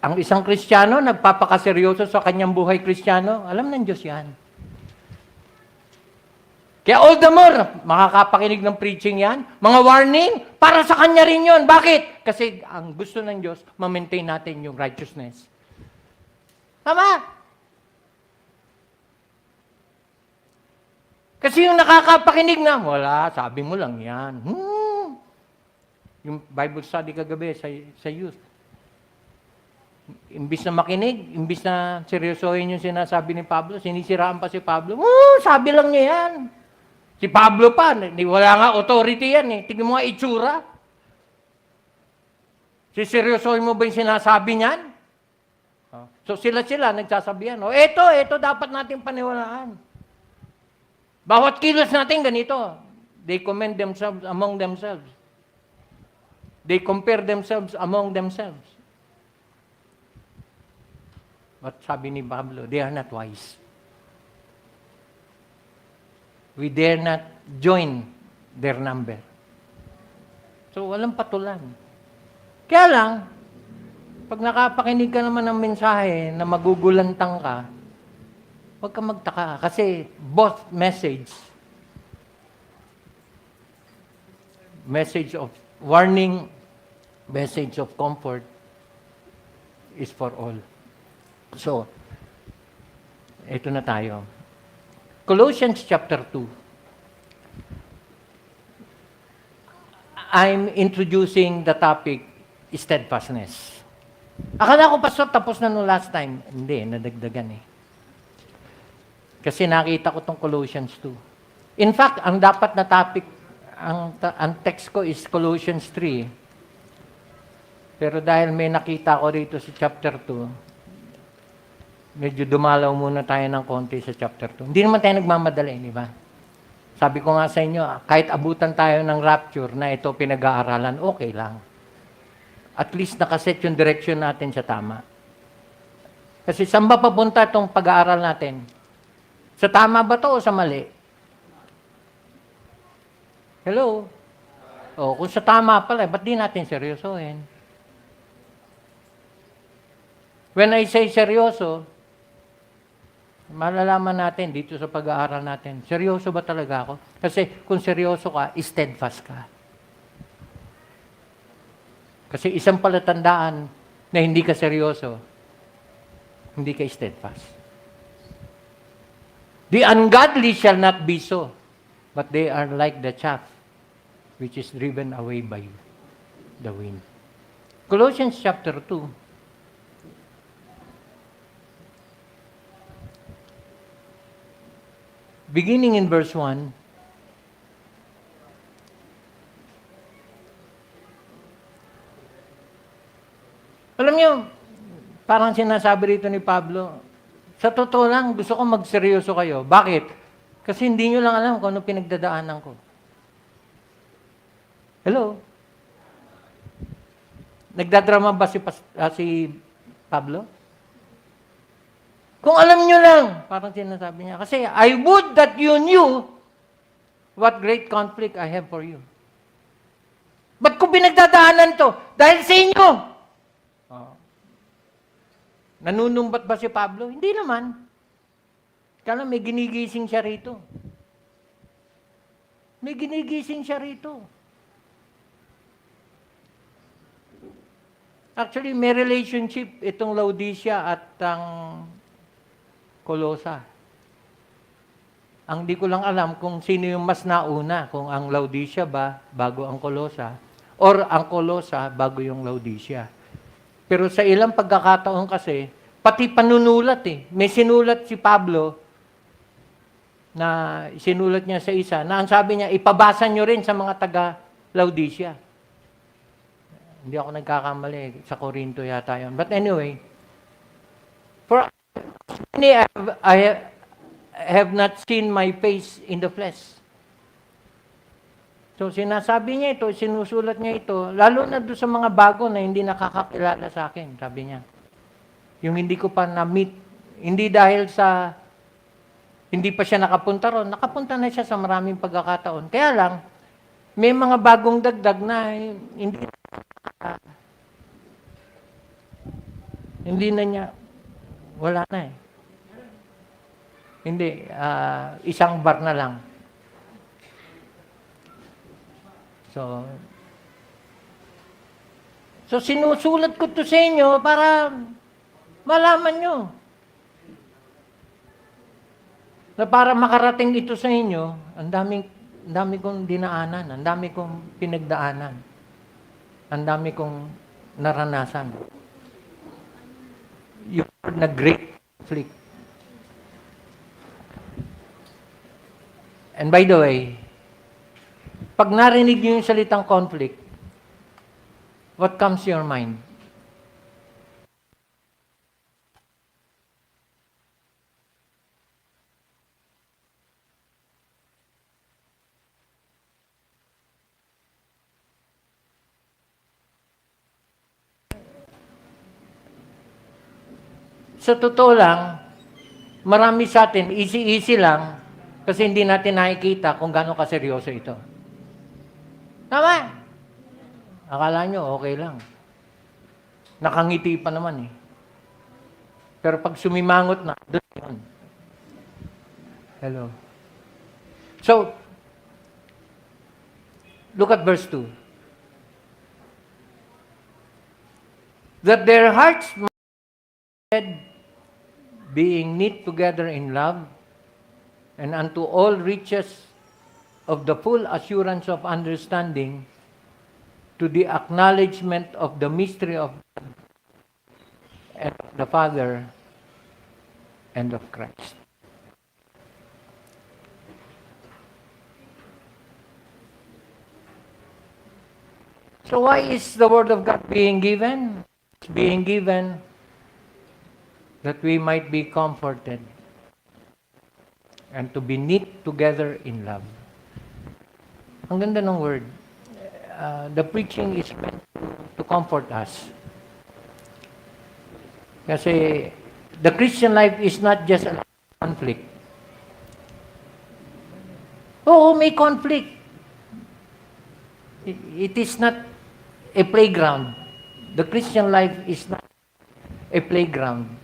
Ang isang Kristiyano, nagpapakaseryoso sa kanyang buhay Kristiyano, alam ng Diyos yan. Kaya all the more, makakapakinig ng preaching yan, mga warning, para sa kanya rin yun. Bakit? Kasi ang gusto ng Diyos, ma-maintain natin yung righteousness. Tama? Kasi yung nakakapakinig na, wala, sabi mo lang yan. Yung Bible study kagabi sa youth. Imbis na makinig, imbis na seryosohin yung sinasabi ni Pablo, sinisiraan pa si Pablo, sabi lang niya yan. Si Pablo pa, wala nga authority yan eh. Tingnan mo nga itsura. Siseryosohin mo ba yung sinasabi niyan? So sila nagsasabihan. Ito dapat natin paniwalaan. Bawat kilos natin ganito. They commend themselves among themselves. They compare themselves among themselves. But sabi ni Pablo, they are not wise. We dare not join their number. So, walang patulan. Kaya lang, pag nakapakinig ka naman ng mensahe na magugulantang ka, huwag ka magtaka. Kasi both message of warning, message of comfort is for all. So, ito na tayo. Colossians chapter 2. I'm introducing the topic, steadfastness. Akala ko, Pastor, tapos na no last time. Hindi, nadagdagan eh. Kasi nakita ko tong Colossians 2. In fact, ang dapat na topic, ang text ko is Colossians 3. Pero dahil may nakita ko rito sa chapter 2, medyo dumalaw muna tayo ng konti sa chapter 2. Hindi naman tayo nagmamadali, di ba? Sabi ko nga sa inyo, kahit abutan tayo ng rapture na ito pinag-aaralan, okay lang. At least nakaset yung direction natin sa tama. Kasi saan ba papunta itong pag-aaral natin? Sa tama ba to o sa mali? Hello? O, kung sa tama pala, ba't di natin seryosohin? When I say seryoso, malalaman natin dito sa pag-aaral natin, seryoso ba talaga ako? Kasi kung seryoso ka, steadfast ka. Kasi isang palatandaan na hindi ka seryoso, hindi ka steadfast. The ungodly shall not be so, but they are like the chaff which is driven away by the wind. Colossians chapter 2. Beginning in verse 1, alam niyo, parang sinasabi rito ni Pablo, sa totoo lang, gusto ko magseryoso kayo. Bakit? Kasi hindi nyo lang alam kung ano pinagdadaanan ko. Hello? Nagdadrama ba si Pablo? Kung alam nyo lang, parang sinasabi niya, kasi I would that you knew what great conflict I have for you. Ba't ko pinagdadaanan to? Dahil sa inyo. Nanunumbat ba si Pablo? Hindi naman. Kaya may ginigising siya rito. May ginigising siya rito. Actually, may relationship itong Laodicea at ang Colossa. Ang di ko lang alam kung sino yung mas nauna, kung ang Laodicea ba bago ang Colossa, or ang Colossa bago yung Laodicea. Pero sa ilang pagkakataon kasi, pati panunulat eh. May sinulat si Pablo na sinulat niya sa isa, na ang sabi niya, ipabasa nyo rin sa mga taga-Laodicea. Hindi ako nagkakamali, sa Corinto yata yun. But anyway, for many I have not seen my face in the flesh. So sinasabi niya ito, sinusulat niya ito, lalo na doon sa mga bago na hindi nakakakilala sa akin, sabi niya. Yung hindi ko pa na-meet, hindi dahil sa, hindi pa siya nakapunta ron, nakapunta na siya sa maraming pagkakataon. Kaya lang, may mga bagong dagdag na hindi Hindi na niya, wala na eh. Hindi, isang bar na lang. So sinusulat ko to sa inyo para malaman nyo. Na para makarating ito sa inyo, ang dami kong dinaanan, ang dami kong pinagdaanan, ang dami kong naranasan. Yung word na great conflict. And by the way, pag narinig nyo yung salitang conflict, what comes to your mind? Sa totoo lang, marami sa atin, easy-easy lang, kasi hindi natin nakikita kung gaano kaseryoso ito. Tama? Akala nyo, okay lang. Nakangiti pa naman eh. Pero pag sumimangot na, doon yun. Hello. So, look at verse 2. That their hearts being knit together in love, and unto all riches of the full assurance of understanding, to the acknowledgement of the mystery of God and of the Father and of Christ. So why is the Word of God being given? It's being given that we might be comforted and to be knit together in love. Ang ganda ng word. The preaching is meant to comfort us. Kasi the Christian life is not just a conflict. Oo, may conflict. It is not a playground. The Christian life is not a playground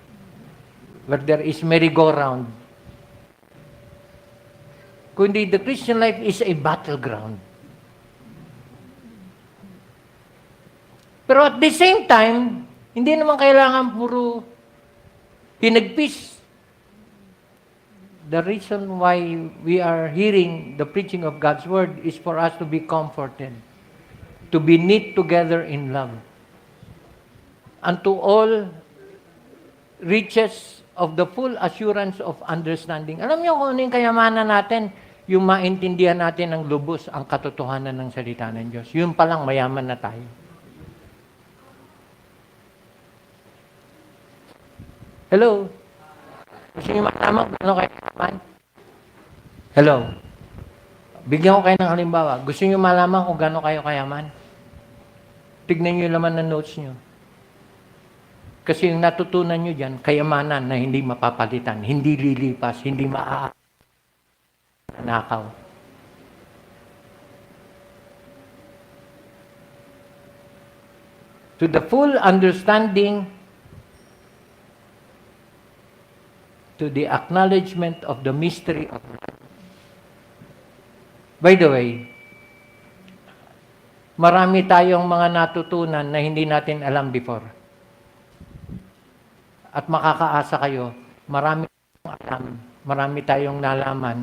where there is merry-go-round. Kundi the Christian life is a battleground. Pero at the same time, hindi naman kailangan puro hinagpis. The reason why we are hearing the preaching of God's Word is for us to be comforted, to be knit together in love, unto all riches of the full assurance of understanding. Alam niyo kung ano yung kayamanan natin? Yung maintindihan natin ng lubos ang katotohanan ng salita ng Diyos. Yun palang mayaman na tayo. Hello? Gusto niyo malaman kung ano kayo kayaman? Hello? Bigyan ko kayo ng halimbawa. Gusto niyo malaman kung gaano kayo kayaman? Tignan niyo yung laman ng notes niyo. Kasi yung natutunan niyo dyan, kayamanan na hindi mapapalitan, hindi lilipas, hindi nakaw. To the full understanding, to the acknowledgement of the mystery of God. By the way, marami tayong mga natutunan na hindi natin alam before. At makakaasa kayo, marami tayong alam, marami tayong nalaman,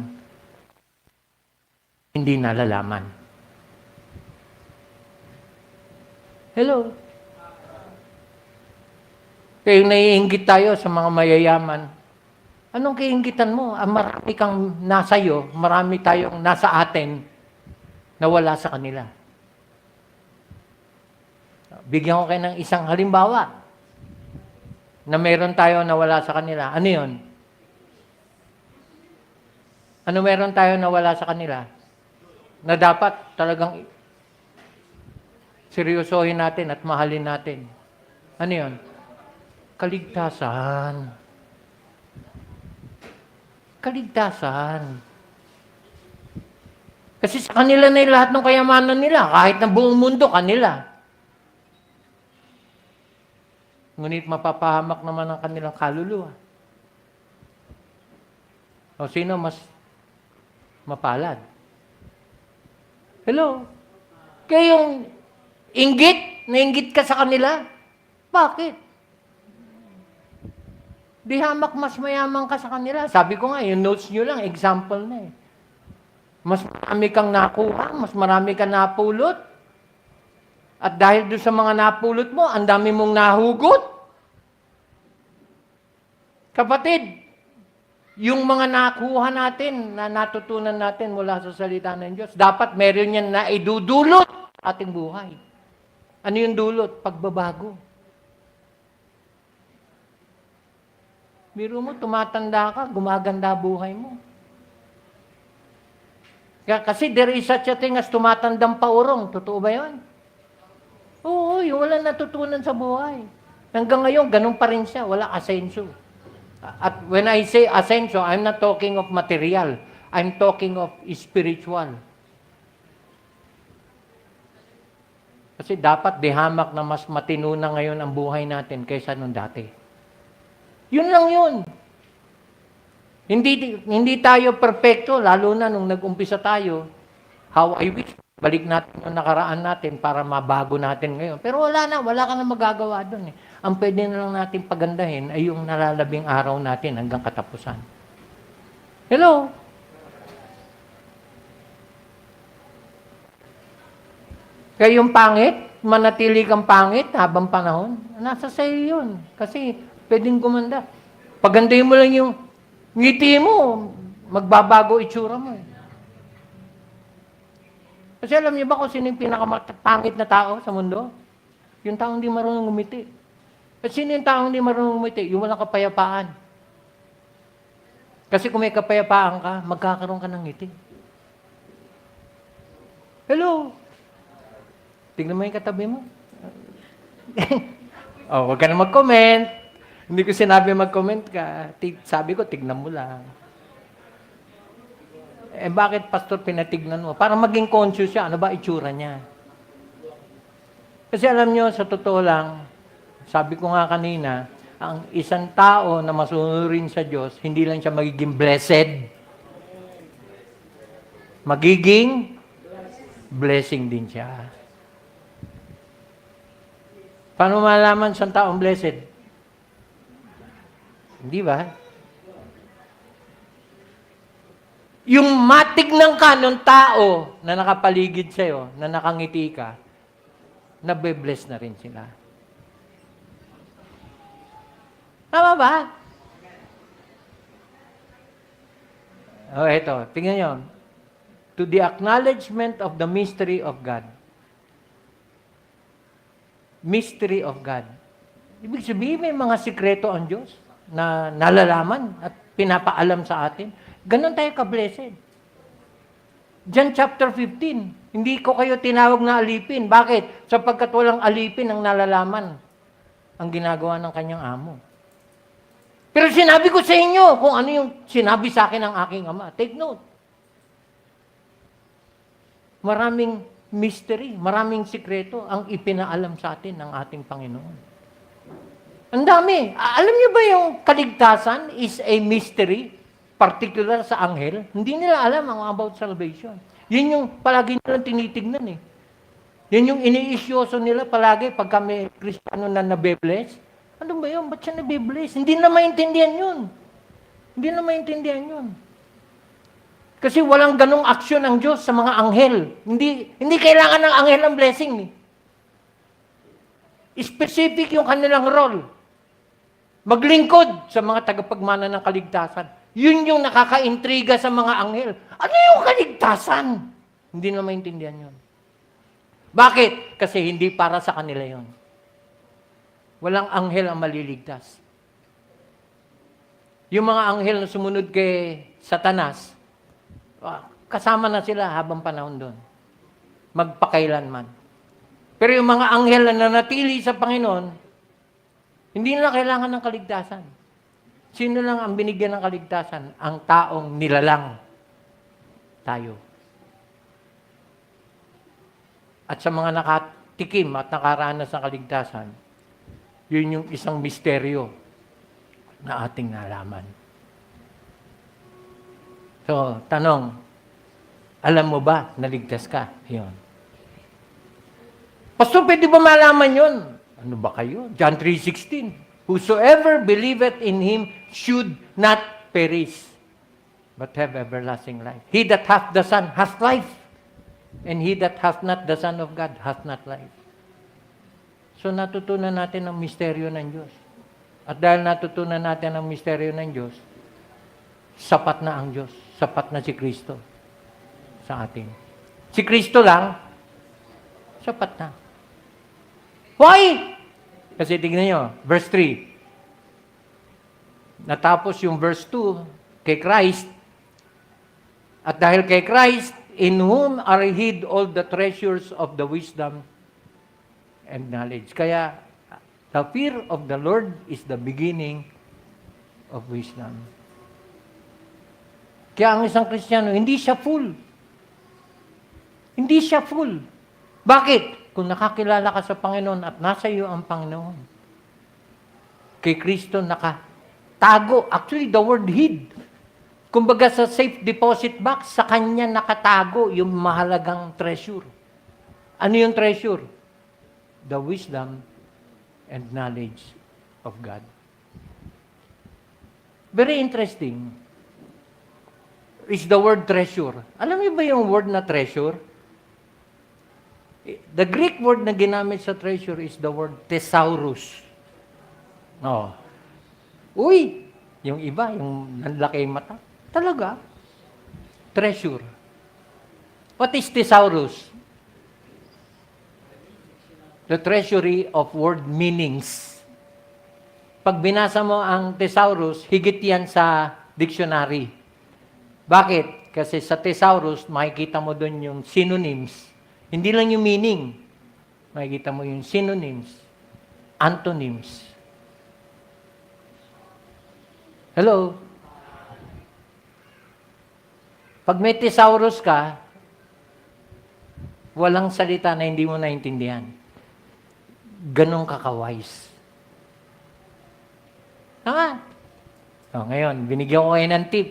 hindi nalalaman. Hello? Kaya naiinggit tayo sa mga mayayaman. Anong kainggitan mo? Marami kang nasa iyo, marami tayong nasa atin na wala sa kanila. Bigyan ko kayo ng isang halimbawa na meron tayo na wala sa kanila. Ano yun? Ano meron tayo na wala sa kanila? Na dapat talagang seryosohin natin at mahalin natin. Ano yun? Kaligtasan. Kaligtasan. Kasi sa kanila na yung lahat ng kayamanan nila. Kahit na buong mundo, kanila. Ngunit mapapahamak naman ang kanilang kaluluwa. O sino mas mapalad? Hello? Kaya yung nainggit ka sa kanila, bakit? Di hamak mas mayaman ka sa kanila. Sabi ko nga, yung notes nyo lang, example na eh. Mas marami kang nakuha, mas marami kang napulot. At dahil doon sa mga napulot mo, ang dami mong nahugot. Kapatid, yung mga nakuha natin, na natutunan natin mula sa salita ng Diyos, dapat meron yan na idudulot sa ating buhay. Ano yung dulot? Pagbabago. Biro mo, tumatanda ka, gumaganda buhay mo. Kasi there is such a thing as tumatandang paurong. Totoo ba yun? Oo, yung wala natutunan sa buhay. Hanggang ngayon, ganun pa rin siya. Wala asenso. At when I say asenso, I'm not talking of material. I'm talking of spiritual. Kasi dapat dihamak na mas matino na ngayon ang buhay natin kaysa nung dati. Yun lang yun. Hindi tayo perfecto, lalo na nung nag-umpisa tayo. How I wish, balik natin yung nakaraan natin para mabago natin ngayon. Pero wala ka na magagawa doon eh. Ang pwede na lang natin pagandahin ay yung nalalabing araw natin hanggang katapusan. Hello? Kaya yung pangit, manatili kang pangit habang panahon, nasa sa'yo yun. Kasi pwedeng gumanda. Pagandahin mo lang yung ngiti mo, magbabago itsura mo eh. Kasi alam niyo ba kung sino yung pinakamapangit na tao sa mundo? Yung taong hindi marunong ngumiti. At sino yung taong hindi marunong ngumiti? Yung walang kapayapaan. Kasi kung may kapayapaan ka, magkakaroon ka ng ngiti. Hello? Tignan mo yung katabi mo. Huwag ka na mag-comment. Hindi ko sinabi mag-comment ka. Sabi ko, tignan mo lang. Bakit, Pastor, pinatignan mo? Para maging conscious siya, ano ba itsura niya? Kasi alam nyo, sa totoo lang, sabi ko nga kanina, ang isang tao na masunurin sa Diyos, hindi lang siya magiging blessed. Magiging blessing din siya. Paano malaman sa taong blessed? Hindi ba? Yung matignan ka ng tao na nakapaligid sa'yo, na nakangiti ka, nabe-bless na rin sila. Tama ba? Ito. Tingnan nyo. To the acknowledgement of the mystery of God. Mystery of God. Ibig sabihin, may mga sikreto ang Diyos na nalalaman at pinapaalam sa atin. Ganon tayo ka-blessed. John chapter 15, hindi ko kayo tinawag na alipin. Bakit? Sapagkat walang alipin ang nalalaman ang ginagawa ng kanyang amo. Pero sinabi ko sa inyo kung ano yung sinabi sa akin ng aking ama. Take note. Maraming mystery, maraming sikreto ang ipinaalam sa atin ng ating Panginoon. Ang dami. Alam niyo ba yung kaligtasan is a mystery? Particular sa anghel, hindi nila alam ang about salvation. Yun yung palagi nilang tinitignan eh. Yun yung ini-isyoso nila palagi pag kami Kristiyano na nabe-bless. Ano ba yun? Ba't siya nabe-bless? Hindi na maintindihan yun. Hindi na maintindihan yun. Kasi walang ganong aksyon ng Diyos sa mga anghel. Hindi kailangan ng anghel ang blessing eh. Specific yung kanilang role. Maglingkod sa mga tagapagmana ng kaligtasan. Yun yung nakaka-intriga sa mga anghel. Ano yung kaligtasan? Hindi na maintindihan yun. Bakit? Kasi hindi para sa kanila yun. Walang anghel ang maliligtas. Yung mga anghel na sumunod kay Satanas, kasama na sila habang panahon doon. Magpakailanman. Pero yung mga anghel na nanatili sa Panginoon, hindi nila kailangan ng kaligtasan. Sino lang ang binigyan ng kaligtasan? Ang taong nilalang. Tayo. At sa mga nakatikim at nakaranas ng kaligtasan, Yun yung isang misteryo na ating nalaman. So, tanong, alam mo ba na ligtas ka? Yun. Pastor, pwede ba malaman yun? Ano ba kayo? John 3:16. Whosoever believeth in Him should not perish, but have everlasting life. He that hath the Son hath life, and he that hath not the Son of God hath not life. So natutunan natin ang misteryo ng Diyos. At dahil natutunan natin ang misteryo ng Diyos, sapat na ang Diyos. Sapat na si Kristo sa atin. Si Kristo lang, sapat na. Why? Kasi tignan nyo, verse 3. Natapos yung verse 2, kay Christ. At dahil kay Christ, in whom are hid all the treasures of the wisdom and knowledge. Kaya, the fear of the Lord is the beginning of wisdom. Kaya ang isang Kristiyano, hindi siya full. Hindi siya full. Bakit? Kung nakakilala ka sa Panginoon at nasa iyo ang Panginoon. Kay Kristo nakatago. Actually, the word hid. Kumbaga sa safe deposit box, sa Kanya nakatago yung mahalagang treasure. Ano yung treasure? The wisdom and knowledge of God. Very interesting is the word treasure. Alam niyo ba yung word na treasure? The Greek word na ginamit sa treasure is the word thesaurus. Oh. Uy, yung iba, yung nanlaki mata. Talaga? Treasure. What is thesaurus? The treasury of word meanings. Pag binasa mo ang thesaurus, higit yan sa dictionary. Bakit? Kasi sa thesaurus, makikita mo doon yung synonyms. Hindi lang yung meaning. Makikita mo yung synonyms, antonyms. Hello? Pag may thesaurus ka, walang salita na hindi mo naintindihan. Ganong kakawise. Tama? So, ngayon, binigyan ko kayo ng tip.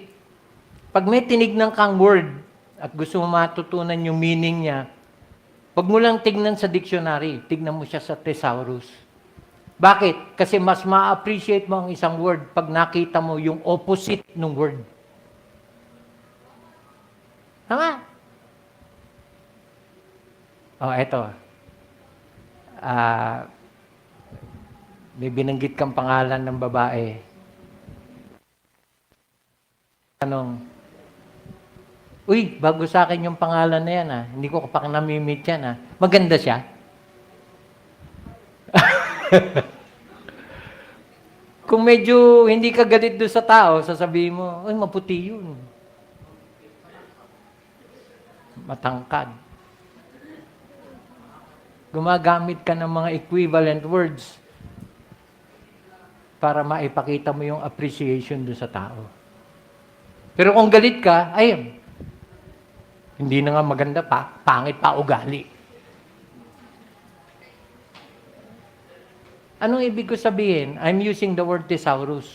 Pag may tinignan kang word at gusto mo matutunan yung meaning niya, wag mo lang tignan sa dictionary, tignan mo siya sa thesaurus. Bakit? Kasi mas ma-appreciate mo ang isang word pag nakita mo yung opposite ng word. Tama? Oh, eto. May binanggit kang pangalan ng babae. Tanong, uy, bago sa akin yung pangalan na yan, hindi ko pa namimit yan. Maganda siya? Kung medyo hindi ka galit doon sa tao, sasabihin mo, uy, maputi yun. Matangkad. Gumagamit ka ng mga equivalent words para maipakita mo yung appreciation doon sa tao. Pero kung galit ka, ay, hindi na nga maganda pa, pangit pa ugali. Anong ibig ko sabihin? I'm using the word thesaurus.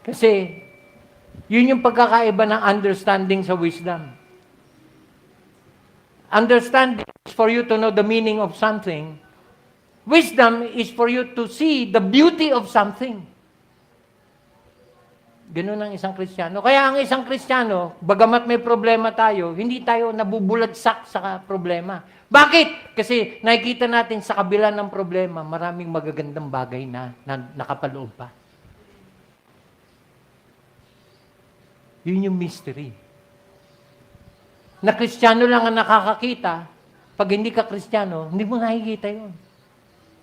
Kasi, yun yung pagkakaiba ng understanding sa wisdom. Understanding is for you to know the meaning of something. Wisdom is for you to see the beauty of something. Ganun ang isang Kristiyano. Kaya ang isang Kristiyano, bagamat may problema tayo, hindi tayo nabubulagsak sa problema. Bakit? Kasi nakikita natin sa kabila ng problema, maraming magagandang bagay na nakapaloob pa. Yun yung mystery. Na Kristiyano lang ang nakakakita, pag hindi ka Kristiyano, hindi mo nakikita yun.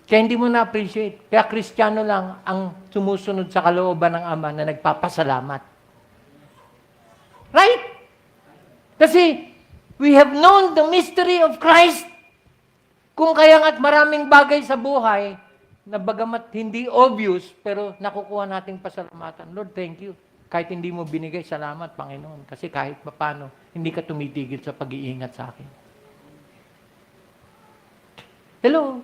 Kaya hindi mo na-appreciate. Kaya Kristiyano lang ang sumusunod sa kalooban ng Ama na nagpapasalamat. Right? Kasi we have known the mystery of Christ. Kung kaya nga't maraming bagay sa buhay na bagamat hindi obvious, pero nakukuha nating pasalamatan. Lord, thank you. Kahit hindi mo binigay, salamat, Panginoon. Kasi kahit paano, hindi ka tumitigil sa pag-iingat sa akin. Hello?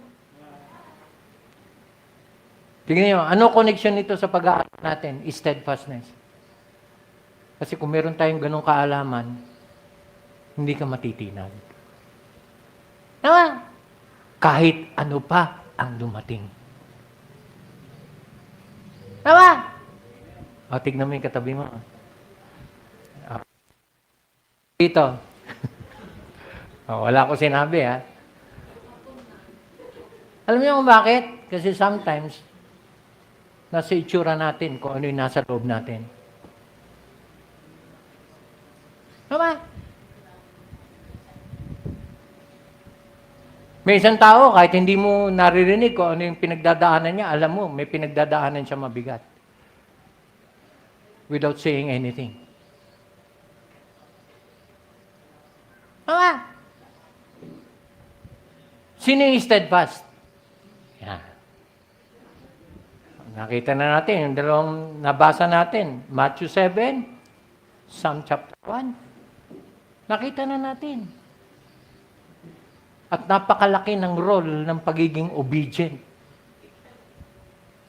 Tingnan nyo, ano connection nito sa pag-aaral natin? Steadfastness. Kasi kung meron tayong ganong kaalaman, hindi ka matitinag. Tama? Kahit ano pa ang dumating. Tama? O, tignan mo yung katabi mo. Dito. Wala ko sinabi, ha? Alam niyo kung bakit? Kasi sometimes, nasa itsura natin kung ano yung nasa loob natin. Tama? May isang tao, kahit hindi mo naririnig kung ano yung pinagdadaanan niya, alam mo, may pinagdadaanan siya mabigat. Without saying anything. Tama? Sino yung steadfast? Yan. Nakita na natin, yung dalawang nabasa natin. Matthew 7, Psalm chapter 1. Nakita na natin. At napakalaki ng role ng pagiging obedient.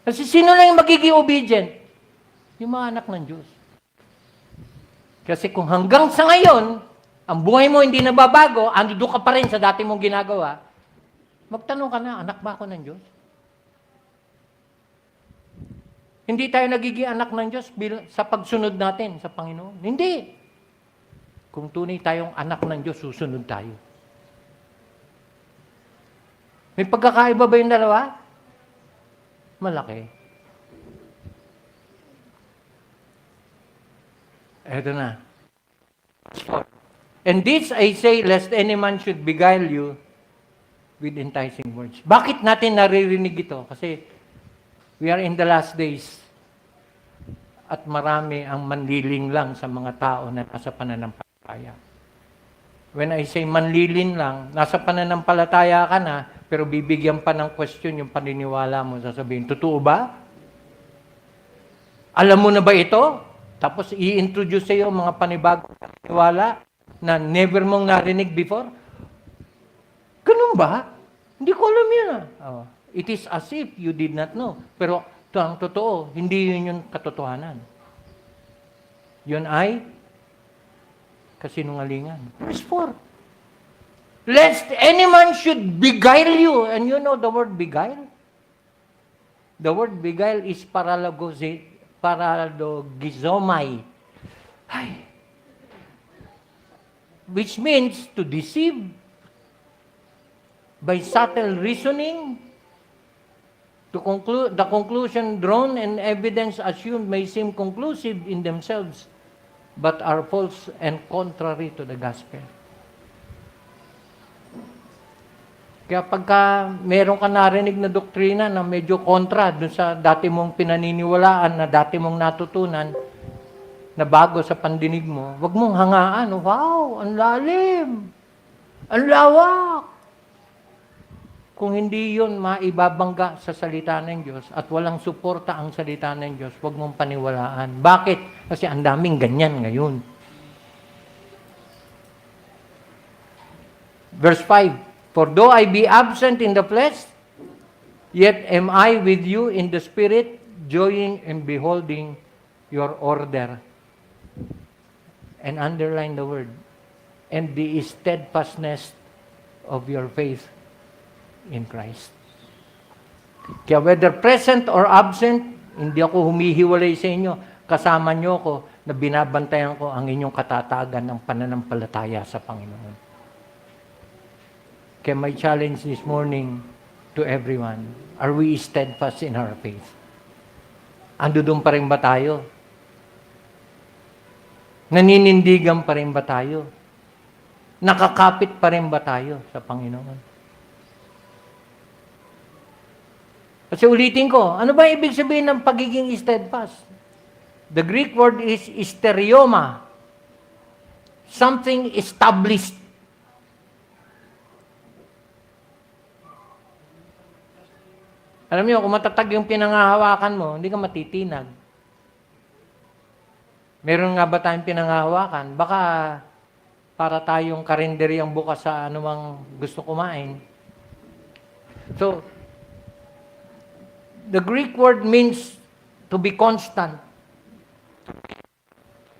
Kasi sino lang yung magiging obedient? Yung mga anak ng Diyos. Kasi kung hanggang sa ngayon, ang buhay mo hindi nababago, ando ka pa rin sa dati mong ginagawa, magtanong ka na, anak ba ako ng Diyos? Hindi tayo nagiging anak ng Diyos sa pagsunod natin sa Panginoon. Hindi. Kung tunay tayong anak ng Diyos, susunod tayo. May pagkakaiba ba yung dalawa? Malaki. Eto na. And this I say, lest any man should beguile you with enticing words. Bakit natin naririnig ito? Kasi we are in the last days. At marami ang manliling lang sa mga tao na nasa pananampalataya. When I say manlilin lang, nasa pananampalataya ka na, pero bibigyan pa ng question yung paniniwala mo. Sasabihin, totoo ba? Alam mo na ba ito? Tapos i-introduce sa iyo mga panibagong paniniwala na never mong narinig before. Ganun ba? Hindi ko alam yun. It is as if you did not know. Pero ito ang totoo. Hindi yun yung katotohanan. Yun ay kasinungalingan. Verse 4. Lest any man should beguile you. And you know the word beguile? The word beguile is paralogizomai. Which means to deceive by subtle reasoning, to conclude the conclusion drawn and evidence assumed may seem conclusive in themselves, but are false and contrary to the gospel. Kaya pagka meron ka narinig na doktrina na medyo kontra dun sa dati mong pinaniniwalaan, na dati mong natutunan, na bago sa pandinig mo, wag mong hangaan, wow, ang lalim, ang lawak. Kung hindi yun maibabangga sa salita ng Diyos at walang suporta ang salita ng Diyos, wag mong paniwalaan. Bakit? Kasi ang daming ganyan ngayon. Verse 5, for though I be absent in the flesh, yet am I with you in the spirit, joying and beholding your order. And underline the word, and the steadfastness of your faith in Christ. Kaya whether present or absent, hindi ako humihiwalay sa inyo. Kasama nyo ako na binabantayan ko ang inyong katatagan ng pananampalataya sa Panginoon. Kaya my challenge this morning to everyone, are we steadfast in our faith? Ando doon pa rin ba tayo? Naninindigan pa rin ba tayo? Nakakapit pa rin ba tayo sa Panginoon? Kasi ulitin ko, ano ba ibig sabihin ng pagiging steadfast? The Greek word is sterioma. Something established. Alam niyo, kung matatag yung pinangahawakan mo, hindi ka matitinag. Meron nga ba tayong pinangahawakan? Baka para tayong karinderyang bukas sa anumang gusto kumain. So, The Greek word means to be constant,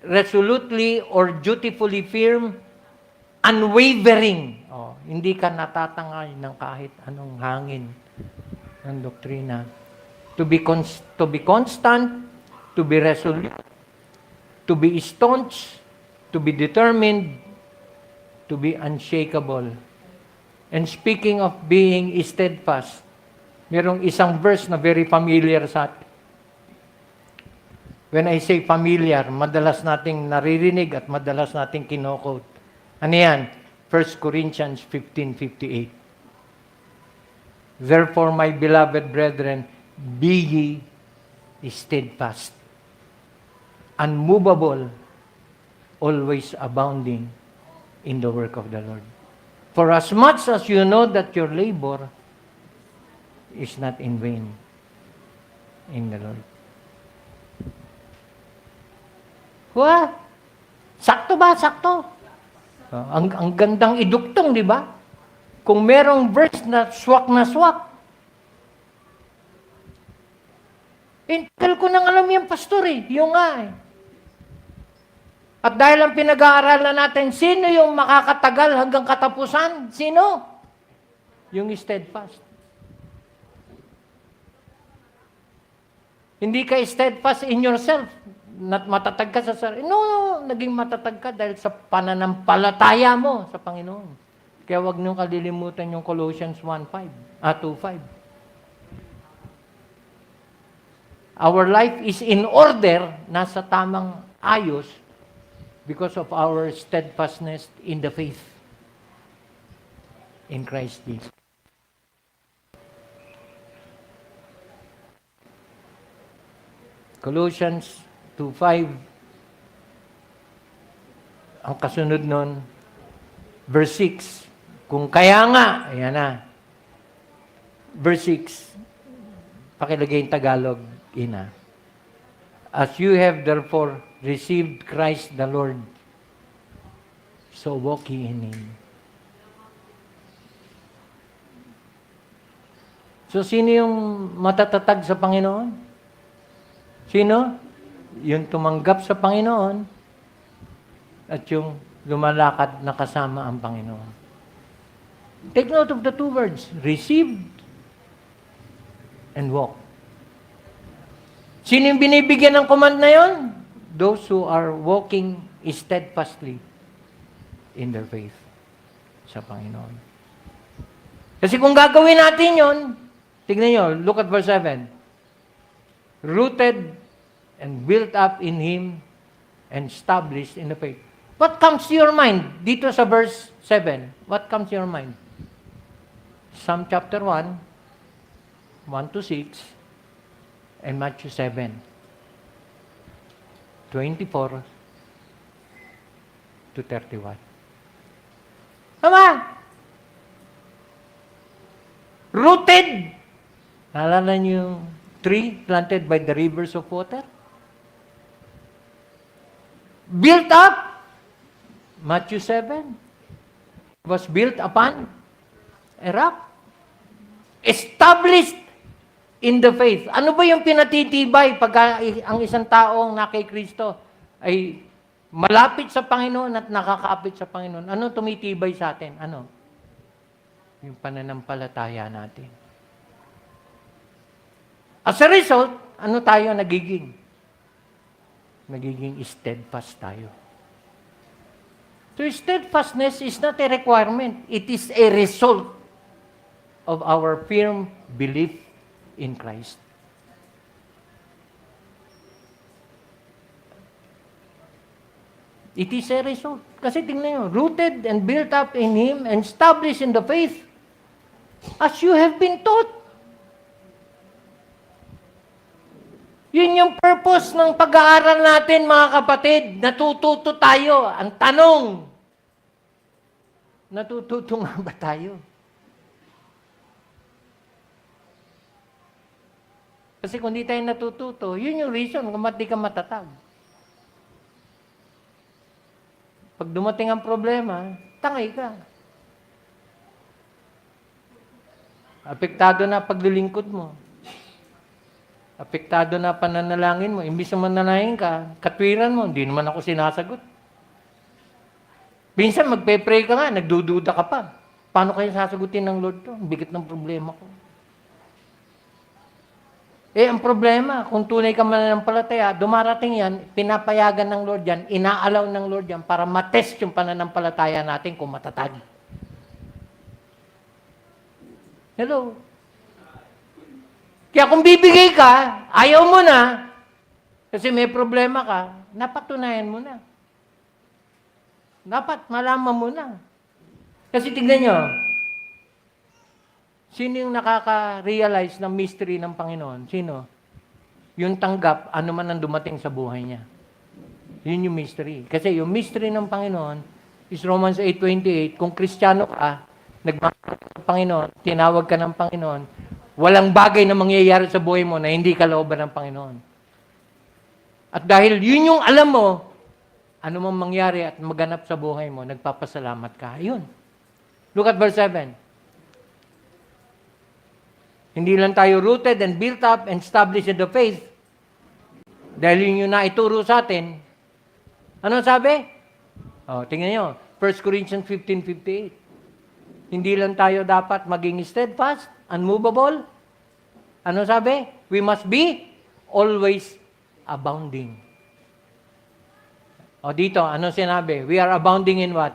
resolutely or dutifully firm, unwavering. Hindi ka natatangay ng kahit anong hangin ng doktrina. To be constant, to be resolute, to be staunch, to be determined, to be unshakable. And speaking of being steadfast, merong isang verse na very familiar sa atin. When I say familiar, madalas nating naririnig at madalas nating kino-quote. Ano yan? 1 Corinthians 15:58. Therefore, my beloved brethren, be ye steadfast, unmovable, always abounding in the work of the Lord. For as much as you know that your labor is not in vain in the Lord. What? Sakto ba? Sakto. Ang gandang iduktong, di ba? Kung merong verse na swak, tagal ko nang alam yung pastor yung nga At dahil ang pinag-aaralan natin, sino yung makakatagal hanggang katapusan? Sino? Yung steadfast. Hindi ka steadfast in yourself. Matatag ka sa sarili. No, naging matatag ka dahil sa pananampalataya mo sa Panginoon. Kaya huwag niyong kalilimutan yung Colossians 2:5. Our life is in order, nasa tamang ayos, because of our steadfastness in the faith in Christ Jesus. Colossians 2:5, ang kasunod nun, verse 6, kung kaya nga, ayan na, verse 6, pakilagay yung Tagalog, ina. As you have therefore received Christ the Lord, so walk ye in Him. So, sino yung matatatag sa Panginoon? Sino? Yung tumanggap sa Panginoon at yung lumalakad na kasama ang Panginoon. Take note of the two words, received and walk. Sino yung binibigyan ng command na yon? Those who are walking steadfastly in their faith sa Panginoon. Kasi kung gagawin natin yon, tignan nyo, look at verse 7. Rooted and built up in Him and established in the faith. What comes to your mind? Dito sa verse 7, what comes to your mind? Psalm chapter 1, 1-6, and Matthew 7, 24-31. Tama! Rooted! Naalala niyo yung tree planted by the rivers of water? Built up. Matthew 7 was built upon a rock. Established in the faith. Ano ba yung pinatitibay pag ang isang taong na kay Kristo ay malapit sa Panginoon at nakakapit sa Panginoon? Ano tumitibay sa atin? Ano? Yung pananampalataya natin. As a result, ano tayo nagiging? Nagiging steadfast tayo. So steadfastness is not a requirement. It is a result of our firm belief in Christ. It is a result. Kasi tingnan nyo, rooted and built up in Him and established in the faith as you have been taught. Yun yung purpose ng pag-aaral natin, mga kapatid. Natututo tayo. Ang tanong, natututo nga ba tayo? Kasi kung di tayo natututo, yun yung reason kung ba't di ka matatag. Pag dumating ang problema, tangay ka. Apektado na paglilingkod mo. Apektado na pananalangin mo. Imbis na manalangin ka, katwiran mo, hindi naman ako sinasagot. Minsan magpe-pray ka nga, nagdududa ka pa. Paano kayo sasagutin ng Lord to? Ang bigat ng problema ko. Ang problema, kung tunay ka mananampalataya, dumarating yan, pinapayagan ng Lord yan, inaalaw ng Lord yan para matest yung pananampalataya natin kung matatag. Hello? Kaya kung bibigay ka, ayaw mo na, kasi may problema ka, napatunayan mo na. Dapat malaman mo na. Kasi tignan nyo, sino yung nakaka-realize ng mystery ng Panginoon? Sino? Yung tanggap, ano man ang dumating sa buhay niya. Yun yung mystery. Kasi yung mystery ng Panginoon is Romans 8:28. Kung Kristiyano ka, nagmamahal ka ng Panginoon, tinawag ka ng Panginoon, walang bagay na mangyayari sa buhay mo na hindi kalooban ng Panginoon. At dahil yun yung alam mo, ano mang mangyari at maganap sa buhay mo, nagpapasalamat ka. Yun. Look at verse 7. Hindi lang tayo rooted and built up and established in the faith. Dahil yun yung naituro sa atin. Ano sabi? Tingnan nyo. 1 Corinthians 15:58. Hindi lang tayo dapat maging steadfast, unmovable. Ano sabi? We must be always abounding. Dito, ano sinabi? We are abounding in what?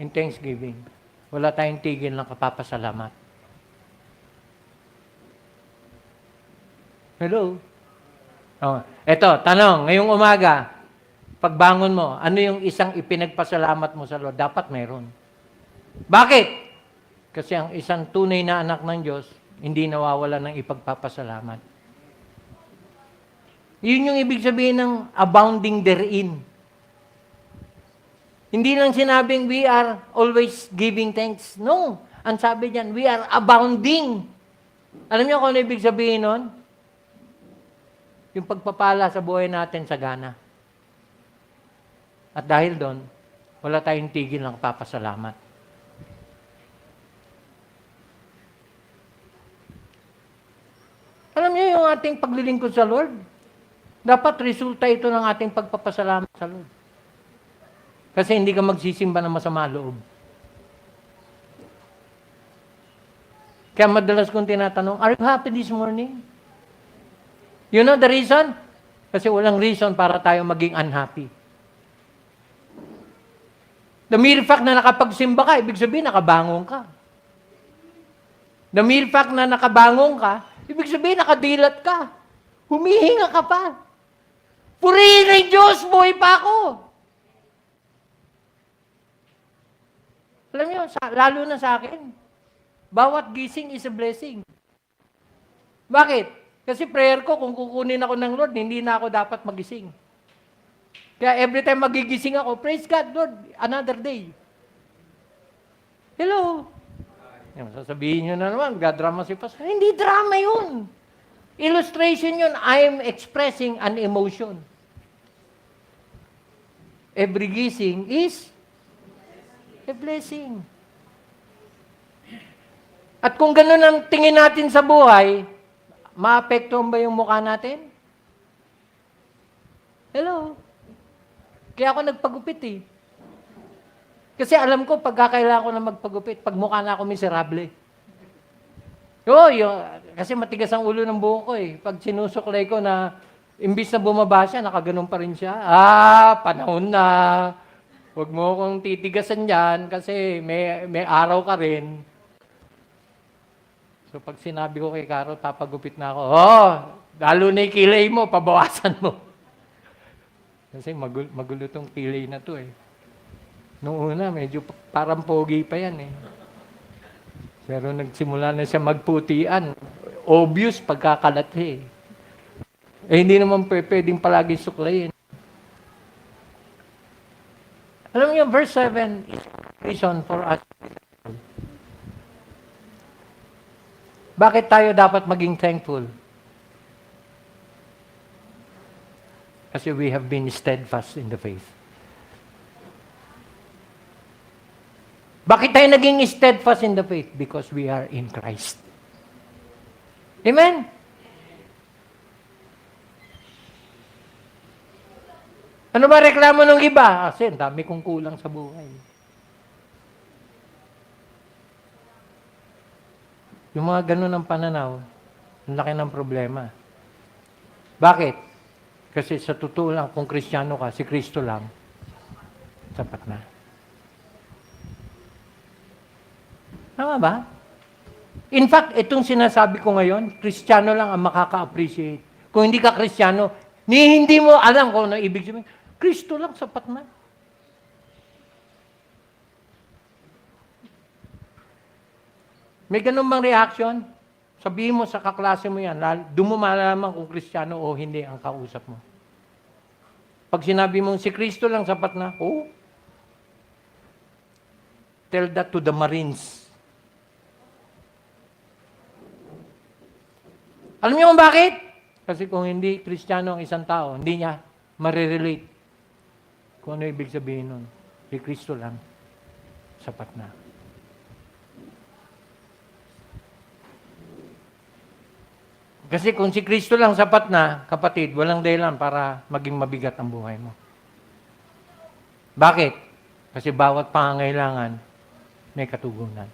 In thanksgiving. Wala tayong tigil ng kapapasalamat. Hello? Eto, tanong, ngayong umaga, pagbangon mo, ano yung isang ipinagpasalamat mo sa Lord? Dapat meron. Bakit? Kasi ang isang tunay na anak ng Diyos, hindi nawawala ng ipagpapasalamat. Yun yung ibig sabihin ng abounding therein. Hindi lang sinabing we are always giving thanks. No. Ang sabi diyan, we are abounding. Alam niyo kung ano ibig sabihin nun? Yung pagpapala sa buhay natin sa gana. At dahil doon, wala tayong tigil ng papasalamat. Alam niyo yung ating paglilingkod sa Lord? Dapat resulta ito ng ating pagpapasalamat sa Lord. Kasi hindi ka magsisimba ng masama loob. Kaya madalas kong tinatanong, are you happy this morning? You know the reason? Kasi walang reason para tayo maging unhappy. The mere fact na nakapagsimba ka, ibig sabihin nakabangon ka. The mere fact na nakabangon ka, ibig sabihin nakadilat ka. Humihinga ka pa. Purihin ng Diyos, buhay pa ako. Alam niyo, lalo na sa akin, bawat gising is a blessing. Bakit? Kasi prayer ko, kung kukunin ako ng Lord, hindi na ako dapat magising. Kaya every time magigising ako, praise God, Lord, another day. Hello? Sasabihin nyo na naman, gadrama si Pastor. Hindi drama yun. Illustration yun, I'm expressing an emotion. Every gising is a blessing. At kung ganun ang tingin natin sa buhay, maapektuhan ba yung mukha natin? Hello? Kaya ako nagpagupit eh. Kasi alam ko, pagkakailangan ko na magpagupit, pag mukha na ako miserable. Kasi matigas ang ulo ng buhok ko eh. Pag sinusuklay ko na, imbis na bumaba siya, nakaganon pa rin siya. Panahon na. Huwag mo akong titigasan dyan kasi may araw ka rin. So pag sinabi ko kay Carol, papagupit na ako. Lalo na yung kilay mo, pabawasan mo. Kasi magulo tong kilay na to eh. Noong una, medyo parang pogi pa yan eh. Pero nagsimula na siya magputian. Obvious pagkakalat eh. Hindi naman pwedeng palagi suklayin. Alam niyo, verse 7 is reason for us. Bakit tayo dapat maging thankful? Kasi we have been steadfast in the faith. Bakit tayo naging steadfast in the faith? Because we are in Christ. Amen? Ano ba reklamo ng iba? Kasi dami kong kulang sa buhay. Yung mga ganun ang pananaw, ang laki ng problema. Bakit? Kasi sa totoo lang, kung Kristiyano ka, si Kristo lang, sapat na. Tama ba? In fact, itong sinasabi ko ngayon, Kristiyano lang ang makaka-appreciate. Kung hindi ka Kristiyano, hindi mo alam kung ano ibig sabihin. Kristo lang, sapat na. May ganun bang reaction? Sabihin mo sa kaklase mo yan, doon mo malalaman kung Kristiyano o hindi ang kausap mo. Pag sinabi mong si Kristo lang, sapat na, oh, tell that to the Marines. Alam niyo kung bakit? Kasi kung hindi Kristiyano ang isang tao, hindi niya marirelate kung ano ibig sabihin nun. Si Kristo lang, sapat na. Kasi kung si Kristo lang sapat na, kapatid, walang dahilan para maging mabigat ang buhay mo. Bakit? Kasi bawat pangangailangan may katugunan.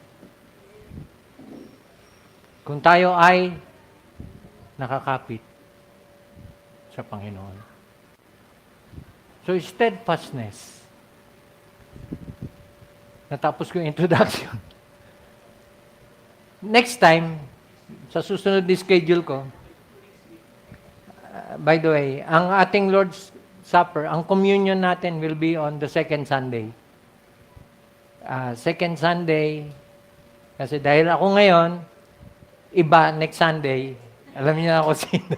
Kung tayo ay nakakapit sa Panginoon. So, steadfastness. Natapos ko yung introduction. Next time, sa susunod na schedule ko, by the way, ang ating Lord's Supper, ang communion natin will be on the second Sunday. Second Sunday, kasi dahil ako ngayon, iba next Sunday, alam niyo na ako sino.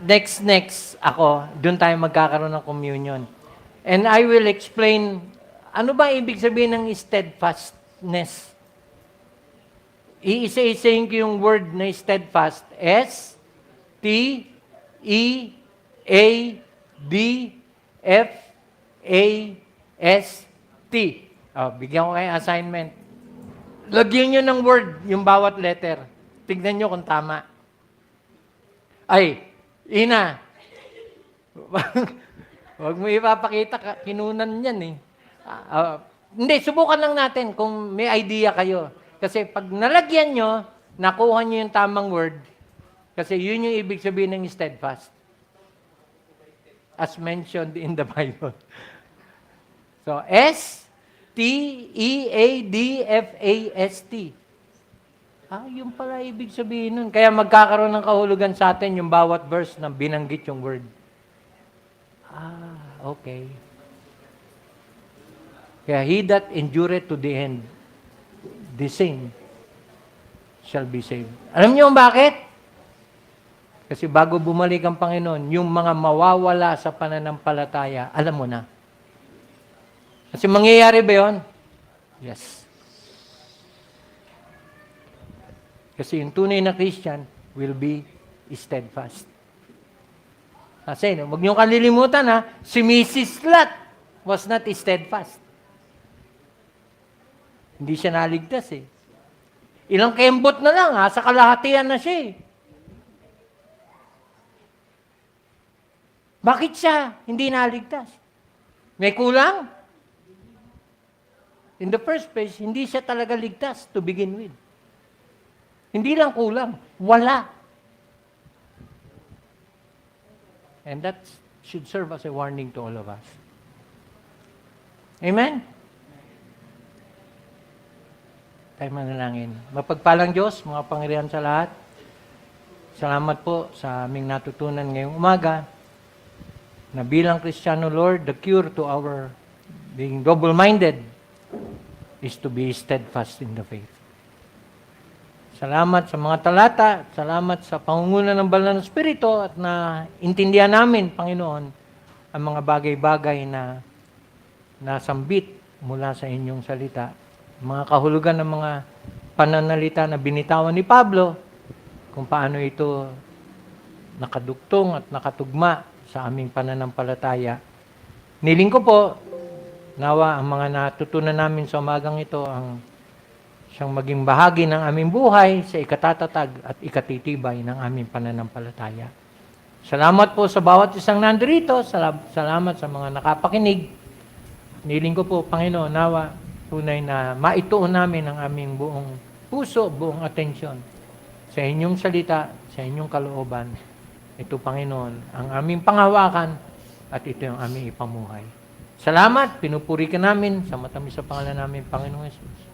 next ako, doon tayo magkakaroon ng communion. And I will explain, ano ba ibig sabihin ng steadfastness? Iisa-isahin ko yung word na steadfast. S-T-E-A-D-F-A-S-T. Bigyan ko kayo assignment. Lagyan nyo ng word yung bawat letter. Tignan nyo kung tama. Ay, Ina. Huwag mo ipapakita, kinunan yan eh. Hindi, subukan lang natin kung may idea kayo. Kasi pag nalagyan nyo, nakuha nyo yung tamang word, kasi yun yung ibig sabihin ng steadfast. As mentioned in the Bible. So, S-T-E-A-D-F-A-S-T. Yun pala ibig sabihin nun. Kaya magkakaroon ng kahulugan sa atin yung bawat verse na binanggit yung word. Okay. Kaya, he that endureth to the end, the same shall be saved. Alam niyo bakit? Kasi bago bumalik ang Panginoon, yung mga mawawala sa pananampalataya, alam mo na. Kasi mangyayari ba yun? Yes. Kasi yung tunay na Christian will be steadfast. Kasi, huwag niyong kalilimutan si Mrs. Lot was not steadfast. Hindi siya naligtas eh. Ilang kembot na lang sa kalahatian na siya eh. Bakit siya hindi naligtas? May kulang? In the first place, hindi siya talaga ligtas to begin with. Hindi lang kulang, wala. And that should serve as a warning to all of us. Amen? Tayo manalangin. Mapagpalang Diyos, mga Panginoon sa lahat. Salamat po sa aming natutunan ngayong umaga na bilang Kristiyano, Lord, the cure to our being double-minded is to be steadfast in the faith. Salamat sa mga talata, salamat sa pangunguna ng Banal na Espiritu at na intindihan namin, Panginoon, ang mga bagay-bagay na nasambit mula sa inyong salita. Mga kahulugan ng mga pananalita na binitawan ni Pablo, kung paano ito nakadugtong at nakatugma sa aming pananampalataya. Niling ko po, nawa ang mga natutunan namin sa umagang ito ang siyang maging bahagi ng aming buhay sa ikatatatag at ikatitibay ng aming pananampalataya. Salamat po sa bawat isang nandito. Salamat sa mga nakapakinig. Niling ko po, Panginoon, nawa, tunay na maituon namin ang aming buong puso, buong atensyon sa inyong salita, sa inyong kalooban. Ito, Panginoon, ang aming panghawakan at ito yung aming ipamuhay. Salamat, pinupuri ka namin sa matamis sa pangalan namin, Panginoong Jesus.